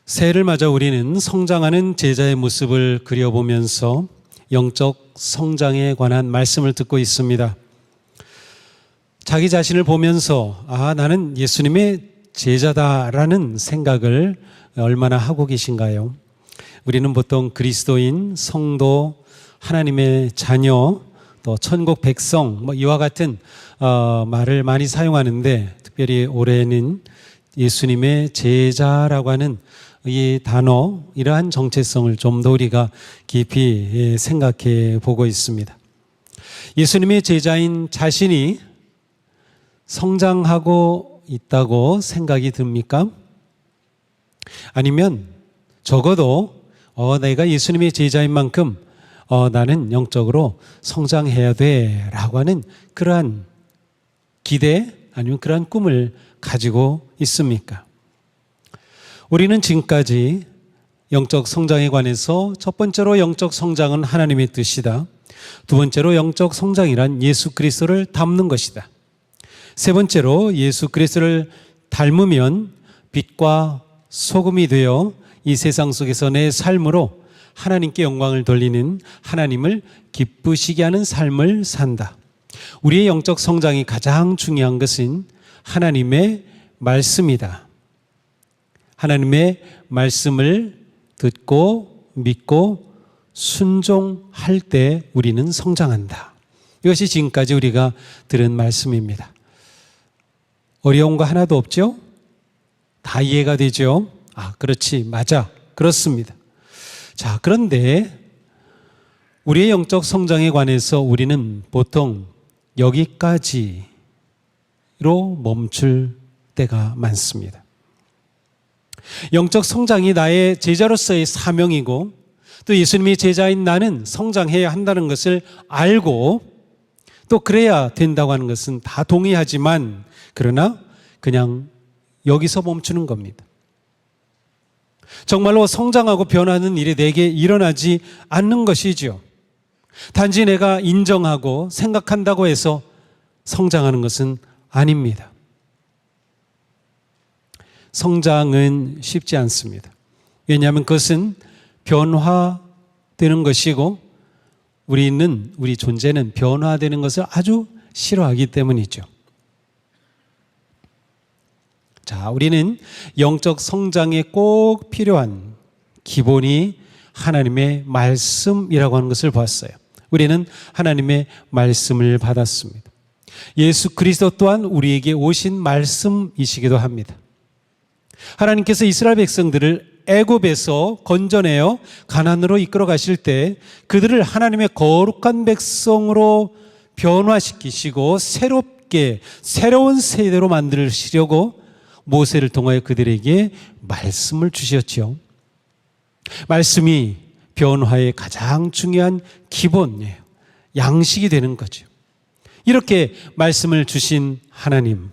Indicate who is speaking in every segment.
Speaker 1: 새해를 맞아 우리는 성장하는 제자의 모습을 그려보면서 영적 성장에 관한 말씀을 듣고 있습니다. 자기 자신을 보면서 나는 예수님의 제자다라는 생각을 얼마나 하고 계신가요? 우리는 보통 그리스도인, 성도, 하나님의 자녀, 또 천국 백성 이와 같은 말을 많이 사용하는데, 특별히 올해는 예수님의 제자라고 하는 이 단어, 이러한 정체성을 좀 더 우리가 깊이 생각해 보고 있습니다. 예수님의 제자인 자신이 성장하고 있다고 생각이 듭니까? 아니면 적어도 내가 예수님의 제자인 만큼 나는 영적으로 성장해야 돼 라고 하는 그러한 기대 아니면 그러한 꿈을 가지고 있습니까? 우리는 지금까지 영적 성장에 관해서 첫 번째로 영적 성장은 하나님의 뜻이다. 두 번째로 영적 성장이란 예수 그리스도를 닮는 것이다. 세 번째로 예수 그리스도를 닮으면 빛과 소금이 되어 이 세상 속에서 내 삶으로 하나님께 영광을 돌리는, 하나님을 기쁘시게 하는 삶을 산다. 우리의 영적 성장이 가장 중요한 것은 하나님의 말씀이다. 하나님의 말씀을 듣고 믿고 순종할 때 우리는 성장한다. 이것이 지금까지 우리가 들은 말씀입니다. 어려운 거 하나도 없죠? 다 이해가 되죠? 그렇지, 맞아, 그렇습니다. 자, 그런데 우리의 영적 성장에 관해서 우리는 보통 여기까지로 멈출 때가 많습니다. 영적 성장이 나의 제자로서의 사명이고, 또 예수님의 제자인 나는 성장해야 한다는 것을 알고 또 그래야 된다고 하는 것은 다 동의하지만, 그러나 그냥 여기서 멈추는 겁니다. 정말로 성장하고 변하는 일이 내게 일어나지 않는 것이죠. 단지 내가 인정하고 생각한다고 해서 성장하는 것은 아닙니다. 성장은 쉽지 않습니다. 왜냐하면 그것은 변화되는 것이고, 우리 존재는 변화되는 것을 아주 싫어하기 때문이죠. 자, 우리는 영적 성장에 꼭 필요한 기본이 하나님의 말씀이라고 하는 것을 보았어요. 우리는 하나님의 말씀을 받았습니다. 예수 그리스도 또한 우리에게 오신 말씀이시기도 합니다. 하나님께서 이스라엘 백성들을 애굽에서 건져내어 가나안으로 이끌어 가실 때 그들을 하나님의 거룩한 백성으로 변화시키시고 새로운 세대로 만드시려고 모세를 통하여 그들에게 말씀을 주셨죠. 말씀이 변화의 가장 중요한 기본이에요. 양식이 되는 거죠. 이렇게 말씀을 주신 하나님,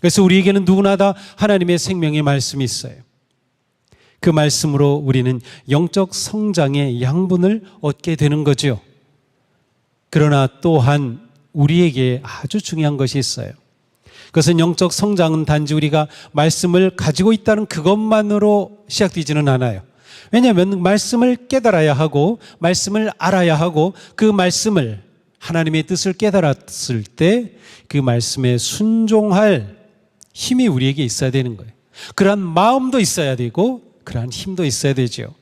Speaker 1: 그래서 우리에게는 누구나 다 하나님의 생명의 말씀이 있어요. 그 말씀으로 우리는 영적 성장의 양분을 얻게 되는 거죠. 그러나 또한 우리에게 아주 중요한 것이 있어요. 그것은 영적 성장은 단지 우리가 말씀을 가지고 있다는 그것만으로 시작되지는 않아요. 왜냐하면 말씀을 깨달아야 하고 말씀을 알아야 하고 그 말씀을, 하나님의 뜻을 깨달았을 때 그 말씀에 순종할 힘이 우리에게 있어야 되는 거예요. 그러한 마음도 있어야 되고 그러한 힘도 있어야 되죠.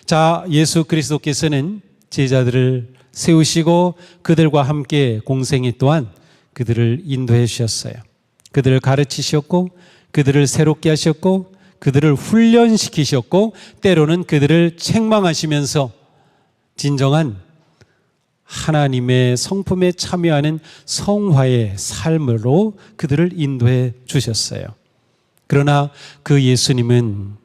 Speaker 1: 자, 예수 그리스도께서는 제자들을 세우시고 그들과 함께 공생이 또한 그들을 인도해 주셨어요. 그들을 가르치셨고 그들을 새롭게 하셨고 그들을 훈련시키셨고 때로는 그들을 책망하시면서 진정한 하나님의 성품에 참여하는 성화의 삶으로 그들을 인도해 주셨어요. 그러나 그 예수님은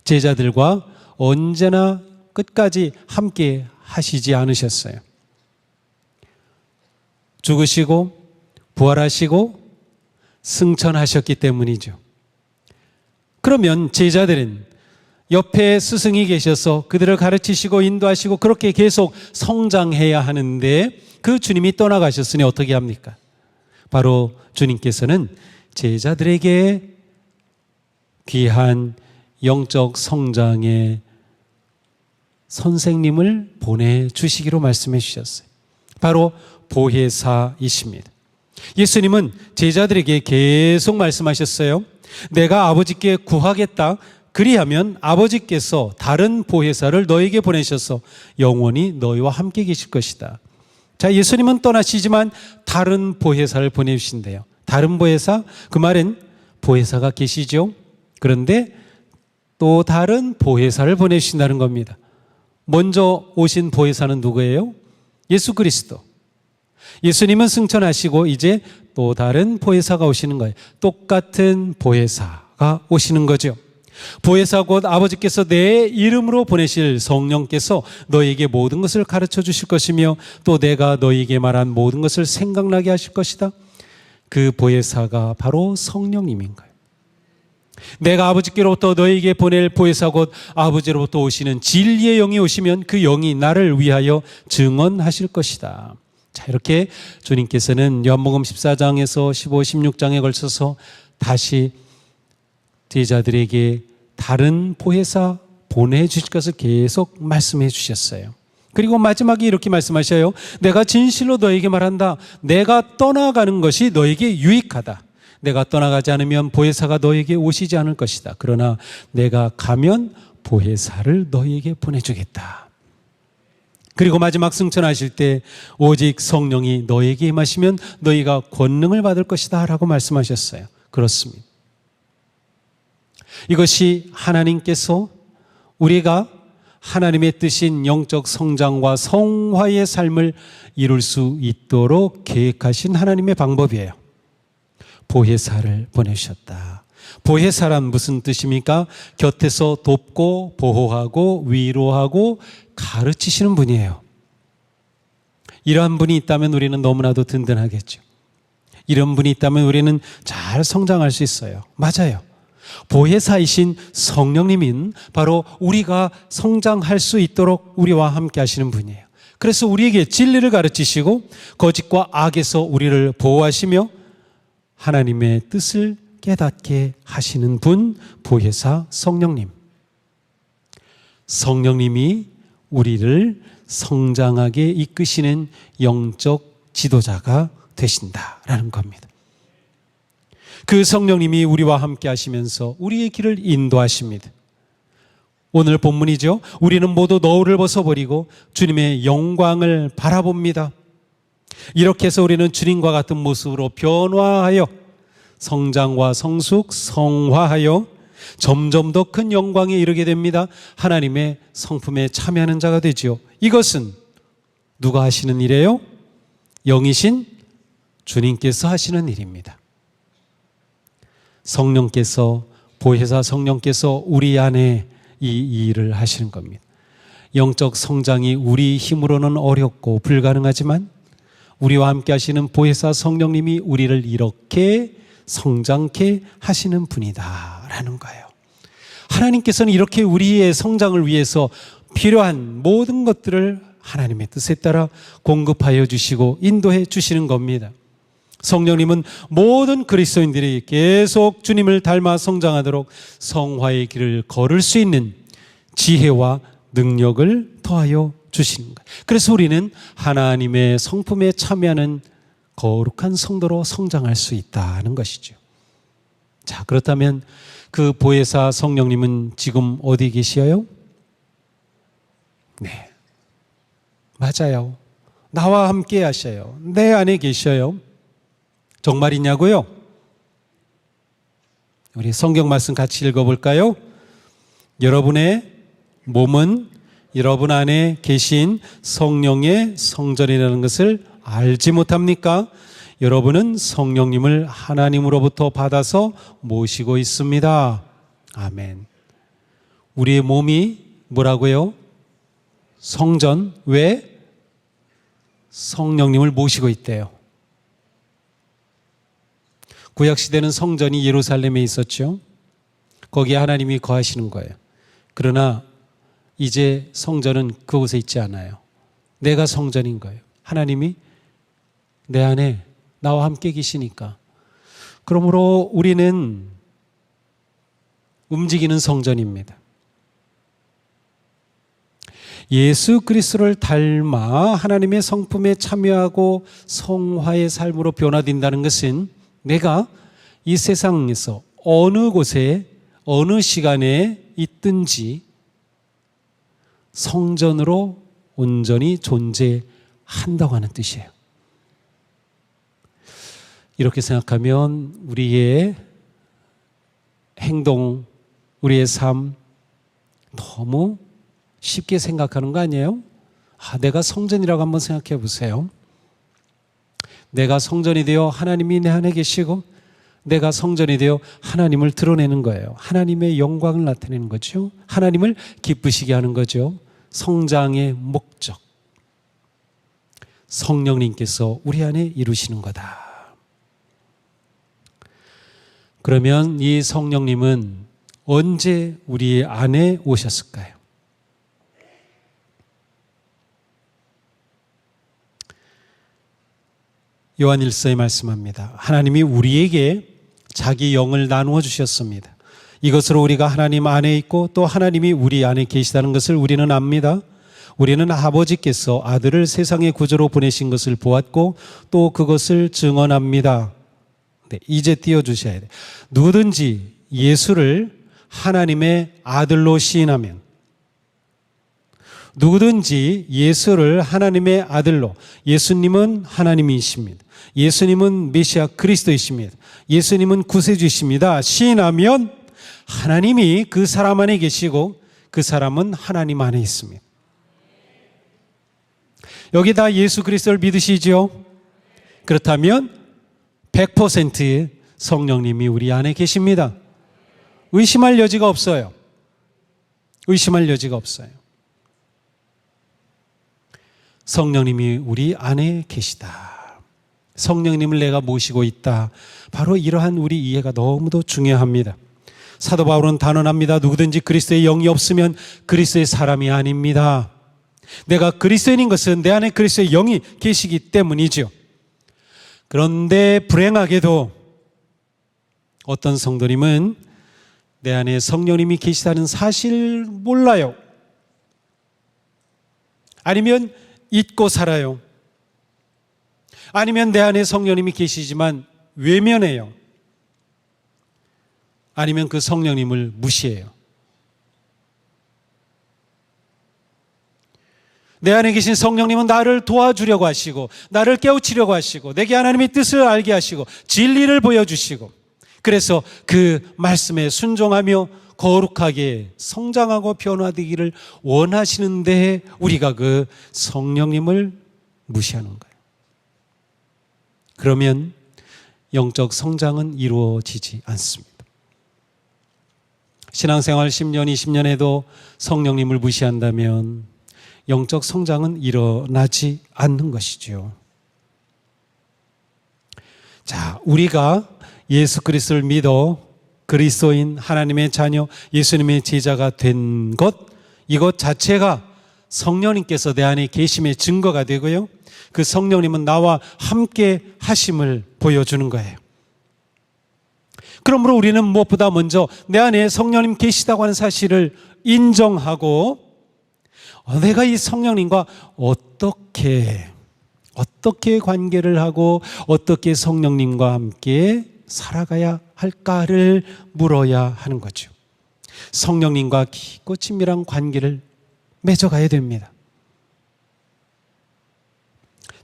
Speaker 1: 제자들과 언제나 끝까지 함께 하시지 않으셨어요. 죽으시고 부활하시고 승천하셨기 때문이죠. 그러면 제자들은 옆에 스승이 계셔서 그들을 가르치시고 인도하시고 그렇게 계속 성장해야 하는데 그 주님이 떠나가셨으니 어떻게 합니까? 바로 주님께서는 제자들에게 귀한 영적 성장의 선생님을 보내주시기로 말씀해 주셨어요. 바로 보혜사이십니다. 예수님은 제자들에게 계속 말씀하셨어요. 내가 아버지께 구하겠다. 그리하면 아버지께서 다른 보혜사를 너에게 보내셔서 영원히 너희와 함께 계실 것이다. 자, 예수님은 떠나시지만 다른 보혜사를 보내주신대요. 다른 보혜사? 그 말은 보혜사가 계시죠. 그런데 또 다른 보혜사를 보내주신다는 겁니다. 먼저 오신 보혜사는 누구예요? 예수 그리스도. 예수님은 승천하시고 이제 또 다른 보혜사가 오시는 거예요. 똑같은 보혜사가 오시는 거죠. 보혜사 곧 아버지께서 내 이름으로 보내실 성령께서 너희에게 모든 것을 가르쳐 주실 것이며 또 내가 너희에게 말한 모든 것을 생각나게 하실 것이다. 그 보혜사가 바로 성령님인 거예요. 내가 아버지께로부터 너희에게 보낼 보혜사 곧 아버지로부터 오시는 진리의 영이 오시면 그 영이 나를 위하여 증언하실 것이다. 자, 이렇게 주님께서는 요한복음 14장에서 15, 16장에 걸쳐서 다시 제자들에게 다른 보혜사 보내주실 것을 계속 말씀해 주셨어요. 그리고 마지막에 이렇게 말씀하셔요. 내가 진실로 너에게 말한다. 내가 떠나가는 것이 너에게 유익하다. 내가 떠나가지 않으면 보혜사가 너에게 오시지 않을 것이다. 그러나 내가 가면 보혜사를 너에게 보내주겠다. 그리고 마지막 승천하실 때 오직 성령이 너에게 임하시면 너희가 권능을 받을 것이다 라고 말씀하셨어요. 그렇습니다. 이것이 하나님께서 우리가 하나님의 뜻인 영적 성장과 성화의 삶을 이룰 수 있도록 계획하신 하나님의 방법이에요. 보혜사를 보내셨다. 보혜사란 무슨 뜻입니까? 곁에서 돕고 보호하고 위로하고 가르치시는 분이에요. 이러한 분이 있다면 우리는 너무나도 든든하겠죠. 이런 분이 있다면 우리는 잘 성장할 수 있어요. 맞아요. 보혜사이신 성령님인 바로 우리가 성장할 수 있도록 우리와 함께 하시는 분이에요. 그래서 우리에게 진리를 가르치시고 거짓과 악에서 우리를 보호하시며 하나님의 뜻을 깨닫게 하시는 분, 보혜사 성령님. 성령님이 우리를 성장하게 이끄시는 영적 지도자가 되신다라는 겁니다. 그 성령님이 우리와 함께 하시면서 우리의 길을 인도하십니다. 오늘 본문이죠. 우리는 모두 너울을 벗어버리고 주님의 영광을 바라봅니다. 이렇게 해서 우리는 주님과 같은 모습으로 변화하여 성장과 성숙, 성화하여 점점 더 큰 영광에 이르게 됩니다. 하나님의 성품에 참여하는 자가 되지요. 이것은 누가 하시는 일이에요? 영이신 주님께서 하시는 일입니다. 성령께서, 보혜사 성령께서 우리 안에 이 일을 하시는 겁니다. 영적 성장이 우리 힘으로는 어렵고 불가능하지만 우리와 함께 하시는 보혜사 성령님이 우리를 이렇게 성장케 하시는 분이다라는 거예요. 하나님께서는 이렇게 우리의 성장을 위해서 필요한 모든 것들을 하나님의 뜻에 따라 공급하여 주시고 인도해 주시는 겁니다. 성령님은 모든 그리스도인들이 계속 주님을 닮아 성장하도록 성화의 길을 걸을 수 있는 지혜와 능력을 더하여 주시는 거예요. 그래서 우리는 하나님의 성품에 참여하는 거룩한 성도로 성장할 수 있다는 것이죠. 자, 그렇다면 그 보혜사 성령님은 지금 어디 계시어요? 네, 맞아요. 나와 함께 하셔요. 내 안에 계셔요. 정말이냐고요? 우리 성경 말씀 같이 읽어볼까요? 여러분의 몸은 여러분 안에 계신 성령의 성전이라는 것을 알지 못합니까? 여러분은 성령님을 하나님으로부터 받아서 모시고 있습니다. 아멘. 우리의 몸이 뭐라고요? 성전. 왜? 성령님을 모시고 있대요. 구약시대는 성전이 예루살렘에 있었죠. 거기에 하나님이 거하시는 거예요. 그러나 이제 성전은 그곳에 있지 않아요. 내가 성전인 거예요. 하나님이 내 안에 나와 함께 계시니까. 그러므로 우리는 움직이는 성전입니다. 예수 그리스도를 닮아 하나님의 성품에 참여하고 성화의 삶으로 변화된다는 것은 내가 이 세상에서 어느 곳에 어느 시간에 있든지 성전으로 온전히 존재한다고 하는 뜻이에요. 이렇게 생각하면 우리의 행동, 우리의 삶 너무 쉽게 생각하는 거 아니에요? 내가 성전이라고 한번 생각해 보세요. 내가 성전이 되어 하나님이 내 안에 계시고 내가 성전이 되어 하나님을 드러내는 거예요. 하나님의 영광을 나타내는 거죠. 하나님을 기쁘시게 하는 거죠. 성장의 목적, 성령님께서 우리 안에 이루시는 거다. 그러면 이 성령님은 언제 우리 안에 오셨을까요? 요한 1서에 말씀합니다. 하나님이 우리에게 자기 영을 나누어 주셨습니다. 이것으로 우리가 하나님 안에 있고 또 하나님이 우리 안에 계시다는 것을 우리는 압니다. 우리는 아버지께서 아들을 세상의 구주로 보내신 것을 보았고 또 그것을 증언합니다. 네, 이제 띄워주셔야 돼요. 누구든지 예수를 하나님의 아들로 시인하면, 누구든지 예수를 하나님의 아들로, 예수님은 하나님이십니다. 예수님은 메시아 그리스도이십니다. 예수님은 구세주이십니다. 시인하면 하나님이 그 사람 안에 계시고 그 사람은 하나님 안에 있습니다. 여기 다 예수 그리스도를 믿으시죠? 그렇다면 100% 성령님이 우리 안에 계십니다. 의심할 여지가 없어요. 의심할 여지가 없어요. 성령님이 우리 안에 계시다. 성령님을 내가 모시고 있다. 바로 이러한 우리 이해가 너무도 중요합니다. 사도 바울은 단언합니다. 누구든지 그리스도의 영이 없으면 그리스도의 사람이 아닙니다. 내가 그리스도인인 것은 내 안에 그리스도의 영이 계시기 때문이죠. 그런데 불행하게도 어떤 성도님은 내 안에 성령님이 계시다는 사실을 몰라요. 아니면 잊고 살아요. 아니면 내 안에 성령님이 계시지만 외면해요. 아니면 그 성령님을 무시해요. 내 안에 계신 성령님은 나를 도와주려고 하시고 나를 깨우치려고 하시고 내게 하나님의 뜻을 알게 하시고 진리를 보여주시고 그래서 그 말씀에 순종하며 거룩하게 성장하고 변화되기를 원하시는데 우리가 그 성령님을 무시하는 거예요. 그러면 영적 성장은 이루어지지 않습니다. 신앙생활 10년, 20년 해도 성령님을 무시한다면 영적 성장은 일어나지 않는 것이죠. 자, 우리가 예수 그리스도를 믿어 그리스도인 하나님의 자녀 예수님의 제자가 된 것, 이것 자체가 성령님께서 내 안에 계심의 증거가 되고요. 그 성령님은 나와 함께 하심을 보여주는 거예요. 그러므로 우리는 무엇보다 먼저 내 안에 성령님 계시다고 하는 사실을 인정하고 내가 이 성령님과 어떻게 관계를 하고 어떻게 성령님과 함께 살아가야 할까를 물어야 하는 거죠. 성령님과 깊고 친밀한 관계를 맺어가야 됩니다.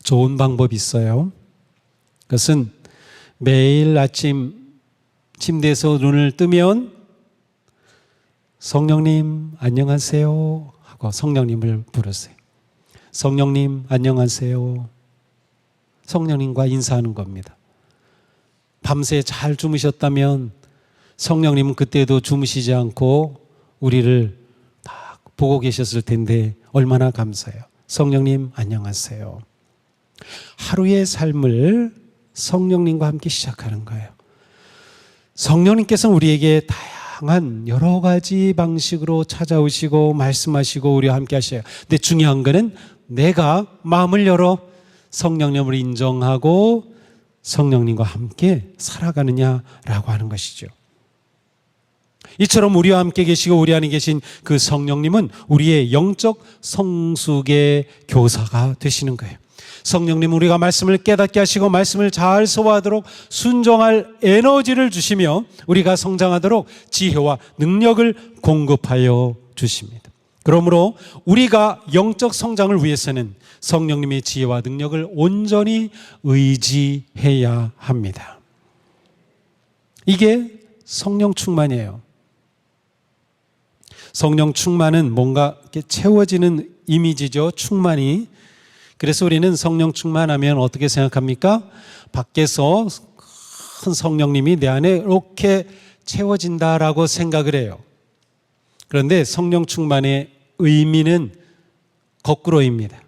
Speaker 1: 좋은 방법이 있어요. 그것은 매일 아침 침대에서 눈을 뜨면 성령님 안녕하세요 하고 성령님을 부르세요. 성령님 안녕하세요. 성령님과 인사하는 겁니다. 밤새 잘 주무셨다면 성령님은 그때도 주무시지 않고 우리를 딱 보고 계셨을 텐데 얼마나 감사해요. 성령님 안녕하세요. 하루의 삶을 성령님과 함께 시작하는 거예요. 성령님께서는 우리에게 다양한 여러 가지 방식으로 찾아오시고 말씀하시고 우리와 함께 하셔요. 근데 중요한 거는 내가 마음을 열어 성령님을 인정하고 성령님과 함께 살아가느냐라고 하는 것이죠. 이처럼 우리와 함께 계시고 우리 안에 계신 그 성령님은 우리의 영적 성숙의 교사가 되시는 거예요. 성령님 우리가 말씀을 깨닫게 하시고 말씀을 잘 소화하도록 순종할 에너지를 주시며 우리가 성장하도록 지혜와 능력을 공급하여 주십니다. 그러므로 우리가 영적 성장을 위해서는 성령님의 지혜와 능력을 온전히 의지해야 합니다. 이게 성령 충만이에요. 성령 충만은 뭔가 이렇게 채워지는 이미지죠. 충만이. 그래서 우리는 성령 충만하면 어떻게 생각합니까? 밖에서 큰 성령님이 내 안에 이렇게 채워진다라고 생각을 해요. 그런데 성령 충만의 의미는 거꾸로입니다.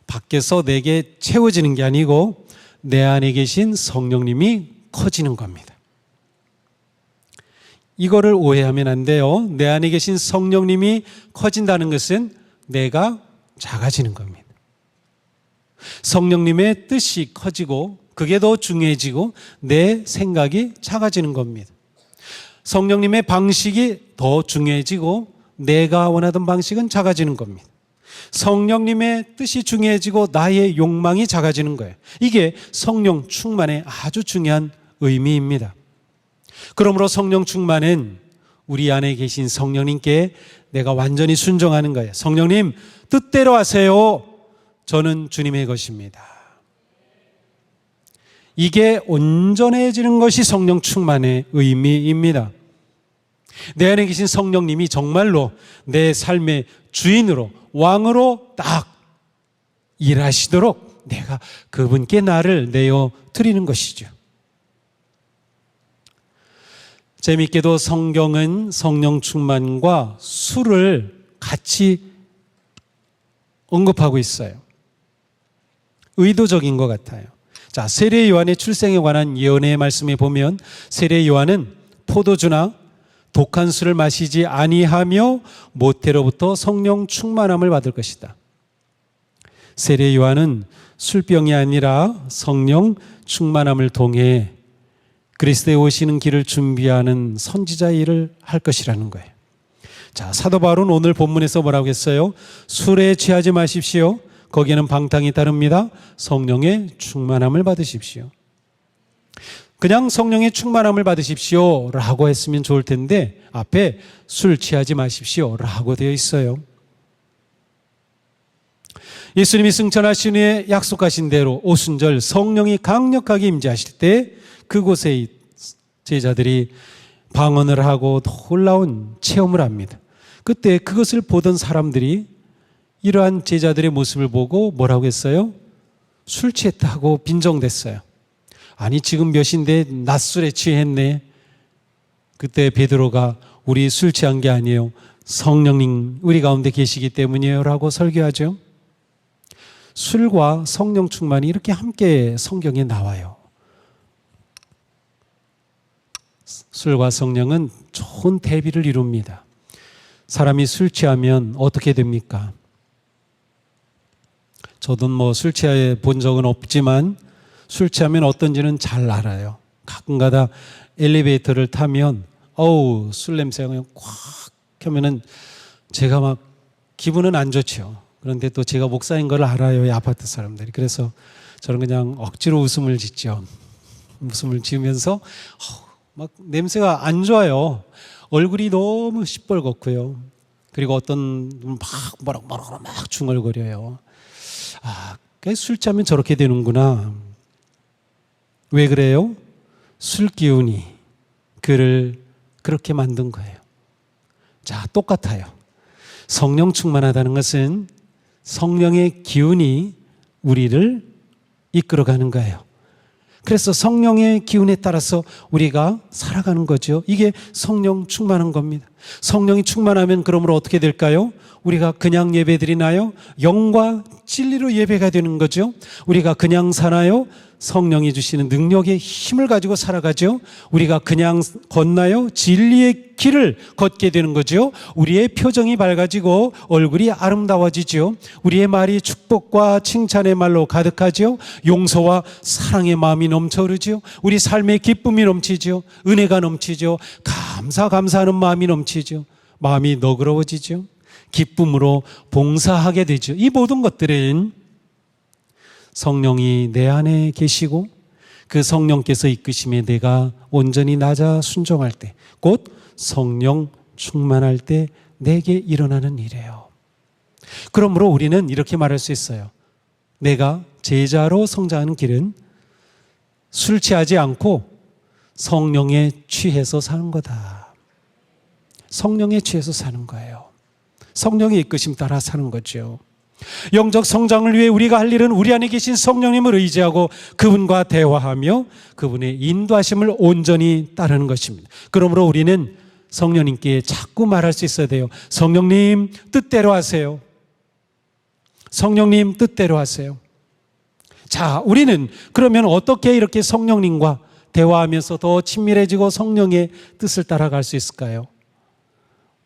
Speaker 1: 밖에서 내게 채워지는 게 아니고 내 안에 계신 성령님이 커지는 겁니다. 이거를 오해하면 안 돼요. 내 안에 계신 성령님이 커진다는 것은 내가 작아지는 겁니다. 성령님의 뜻이 커지고 그게 더 중요해지고 내 생각이 작아지는 겁니다. 성령님의 방식이 더 중요해지고 내가 원하던 방식은 작아지는 겁니다. 성령님의 뜻이 중요해지고 나의 욕망이 작아지는 거예요. 이게 성령 충만의 아주 중요한 의미입니다. 그러므로 성령 충만은 우리 안에 계신 성령님께 내가 완전히 순종하는 거예요. 성령님 뜻대로 하세요. 저는 주님의 것입니다. 이게 온전해지는 것이 성령 충만의 의미입니다. 내 안에 계신 성령님이 정말로 내 삶의 주인으로 왕으로 딱 일하시도록 내가 그분께 나를 내어 드리는 것이죠. 재미있게도 성경은 성령 충만과 술을 같이 언급하고 있어요. 의도적인 것 같아요. 자, 세례 요한의 출생에 관한 예언의 말씀에 보면 세례 요한은 포도주나 독한 술을 마시지 아니하며 모태로부터 성령 충만함을 받을 것이다. 세례 요한은 술병이 아니라 성령 충만함을 통해 그리스도에 오시는 길을 준비하는 선지자의 일을 할 것이라는 거예요. 자, 사도 바울은 오늘 본문에서 뭐라고 했어요? 술에 취하지 마십시오. 거기에는 방탕이 따릅니다. 성령의 충만함을 받으십시오. 그냥 성령의 충만함을 받으십시오 라고 했으면 좋을 텐데 앞에 술 취하지 마십시오 라고 되어 있어요. 예수님이 승천하신 후에 약속하신 대로 오순절 성령이 강력하게 임재하실 때 그곳에 제자들이 방언을 하고 놀라운 체험을 합니다. 그때 그것을 보던 사람들이 이러한 제자들의 모습을 보고 뭐라고 했어요? 술 취했다고 빈정댔어요. 아니 지금 몇 시인데 낮술에 취했네. 그때 베드로가 우리 술 취한 게 아니에요. 성령님 우리 가운데 계시기 때문이에요 라고 설교하죠. 술과 성령 충만이 이렇게 함께 성경에 나와요. 술과 성령은 좋은 대비를 이룹니다. 사람이 술 취하면 어떻게 됩니까? 저도 술 취해 본 적은 없지만 술 취하면 어떤지는 잘 알아요. 가끔가다 엘리베이터를 타면 술 냄새가 그냥 꽉 하면은 제가 막 기분은 안 좋죠. 그런데 또 제가 목사인 걸 알아요, 이 아파트 사람들이. 그래서 저는 그냥 억지로 웃음을 짓죠. 웃음을 지으면서 막 냄새가 안 좋아요. 얼굴이 너무 시뻘겋고요. 그리고 어떤 막 뭐라고 막 중얼거려요. 술 취하면 저렇게 되는구나. 왜 그래요? 술 기운이 그를 그렇게 만든 거예요. 자, 똑같아요. 성령 충만하다는 것은 성령의 기운이 우리를 이끌어가는 거예요. 그래서 성령의 기운에 따라서 우리가 살아가는 거죠. 이게 성령 충만한 겁니다. 성령이 충만하면 그러므로 어떻게 될까요? 우리가 그냥 예배 드리나요? 영과 진리로 예배가 되는 거죠. 우리가 그냥 사나요? 성령이 주시는 능력의 힘을 가지고 살아가죠. 우리가 그냥 걷나요? 진리의 길을 걷게 되는 거죠. 우리의 표정이 밝아지고 얼굴이 아름다워지죠. 우리의 말이 축복과 칭찬의 말로 가득하죠. 용서와 사랑의 마음이 넘쳐 흐르죠. 우리 삶의 기쁨이 넘치죠. 은혜가 넘치죠. 감사하는 마음이 넘치죠. 마음이 너그러워지죠. 기쁨으로 봉사하게 되죠. 이 모든 것들은 성령이 내 안에 계시고 그 성령께서 이끄심에 내가 온전히 낮아 순종할 때, 곧 성령 충만할 때 내게 일어나는 일이에요. 그러므로 우리는 이렇게 말할 수 있어요. 내가 제자로 성장하는 길은 술 취하지 않고 성령에 취해서 사는 거다. 성령에 취해서 사는 거예요. 성령의 이끄심 따라 사는 거죠. 영적 성장을 위해 우리가 할 일은 우리 안에 계신 성령님을 의지하고 그분과 대화하며 그분의 인도하심을 온전히 따르는 것입니다. 그러므로 우리는 성령님께 자꾸 말할 수 있어야 돼요. 성령님 뜻대로 하세요. 성령님 뜻대로 하세요. 자, 우리는 그러면 어떻게 이렇게 성령님과 대화하면서 더 친밀해지고 성령의 뜻을 따라갈 수 있을까요?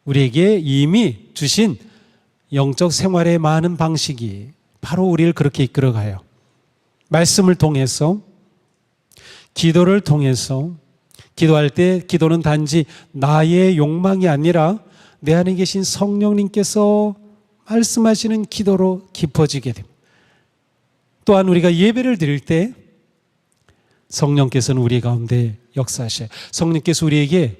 Speaker 1: 우리에게 이미 주신 영적 생활의 많은 방식이 바로 우리를 그렇게 이끌어가요. 말씀을 통해서, 기도를 통해서, 기도할 때 기도는 단지 나의 욕망이 아니라 내 안에 계신 성령님께서 말씀하시는 기도로 깊어지게 됩니다. 또한 우리가 예배를 드릴 때 성령께서는 우리 가운데 역사하셔요. 성령께서 우리에게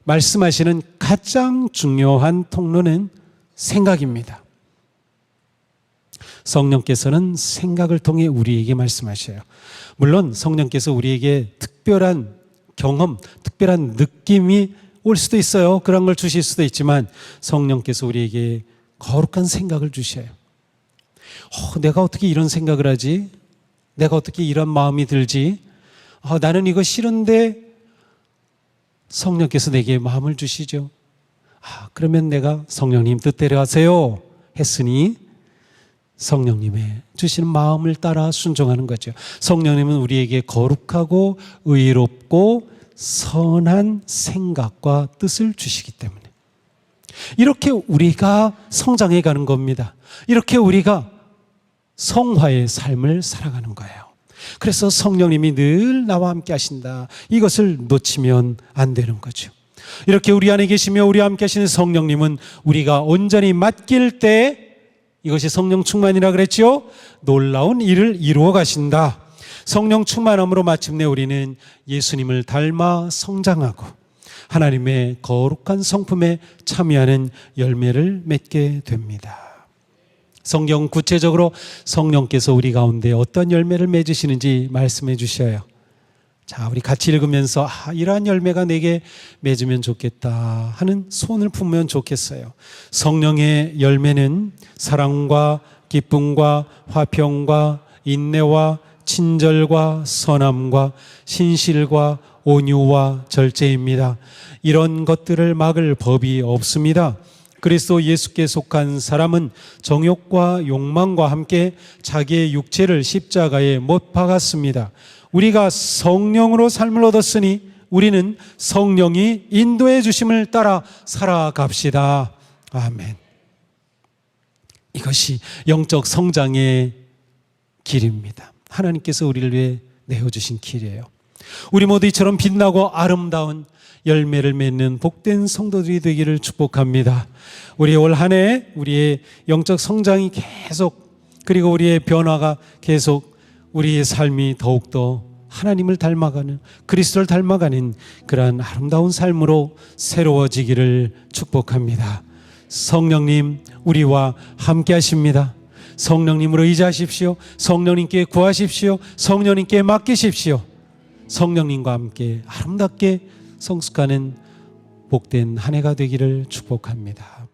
Speaker 1: 말씀하시는 가장 중요한 통로는 생각입니다. 성령께서는 생각을 통해 우리에게 말씀하셔요. 물론 성령께서 우리에게 특별한 경험, 특별한 느낌이 올 수도 있어요. 그런 걸 주실 수도 있지만 성령께서 우리에게 거룩한 생각을 주셔요. 내가 어떻게 이런 생각을 하지? 내가 어떻게 이런 마음이 들지? 나는 이거 싫은데 성령께서 내게 마음을 주시죠. 그러면 내가 성령님 뜻대로 하세요 했으니 성령님의 주시는 마음을 따라 순종하는 거죠. 성령님은 우리에게 거룩하고 의롭고 선한 생각과 뜻을 주시기 때문에 이렇게 우리가 성장해 가는 겁니다. 이렇게 우리가 성화의 삶을 살아가는 거예요. 그래서 성령님이 늘 나와 함께 하신다. 이것을 놓치면 안 되는 거죠. 이렇게 우리 안에 계시며 우리와 함께 하시는 성령님은 우리가 온전히 맡길 때 이것이 성령 충만이라 그랬죠. 놀라운 일을 이루어 가신다. 성령 충만함으로 마침내 우리는 예수님을 닮아 성장하고 하나님의 거룩한 성품에 참여하는 열매를 맺게 됩니다. 성경 구체적으로 성령께서 우리 가운데 어떤 열매를 맺으시는지 말씀해 주셔요. 자, 우리 같이 읽으면서 이러한 열매가 내게 맺으면 좋겠다 하는 소원을 품으면 좋겠어요. 성령의 열매는 사랑과 기쁨과 화평과 인내와 친절과 선함과 신실과 온유와 절제입니다. 이런 것들을 막을 법이 없습니다. 그리스도 예수께 속한 사람은 정욕과 욕망과 함께 자기의 육체를 십자가에 못 박았습니다. 우리가 성령으로 삶을 얻었으니 우리는 성령이 인도해 주심을 따라 살아갑시다. 아멘. 이것이 영적 성장의 길입니다. 하나님께서 우리를 위해 내어주신 길이에요. 우리 모두 이처럼 빛나고 아름다운 열매를 맺는 복된 성도들이 되기를 축복합니다. 우리 올 한 해 우리의 영적 성장이 계속, 그리고 우리의 변화가 계속, 우리의 삶이 더욱더 하나님을 닮아가는, 그리스도를 닮아가는 그러한 아름다운 삶으로 새로워지기를 축복합니다. 성령님 우리와 함께 하십니다. 성령님으로 의지하십시오. 성령님께 구하십시오. 성령님께 맡기십시오. 성령님과 함께 아름답게 성숙하는 복된 한 해가 되기를 축복합니다.